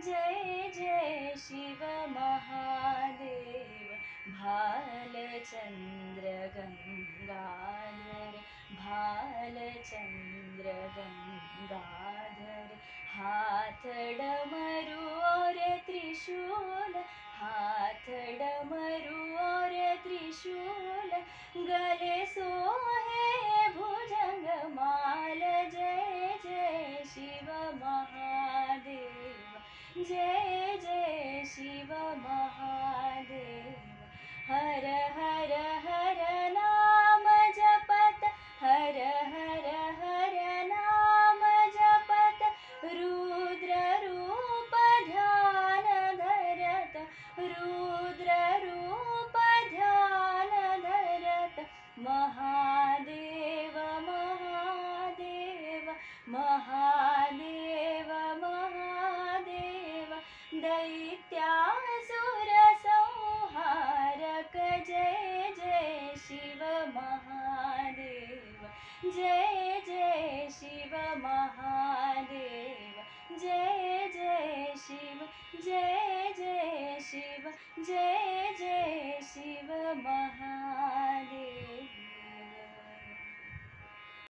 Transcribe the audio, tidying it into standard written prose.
जय जय शिव महादेव भालचंद्र गंगाधर भालचंद्र गंगाधर हाथ डमरू और त्रिशूल हाथ डमरू और त्रिशूल गले सोहे भुजंग माल जय जय शिव महादेव जय जय शिव महादेव हर हर हर नाम जपत हर हर हर नाम जपत रुद्र रूप ध्यान धरत रुद्र रूप ध्यान धरत महादेव महादेव महादेव महादेव दैत्यासुर संहारक जय जय शिव महादेव जय जय शिव महादेव जय जय शिव जय जय शिव जय जय शिव महादेव।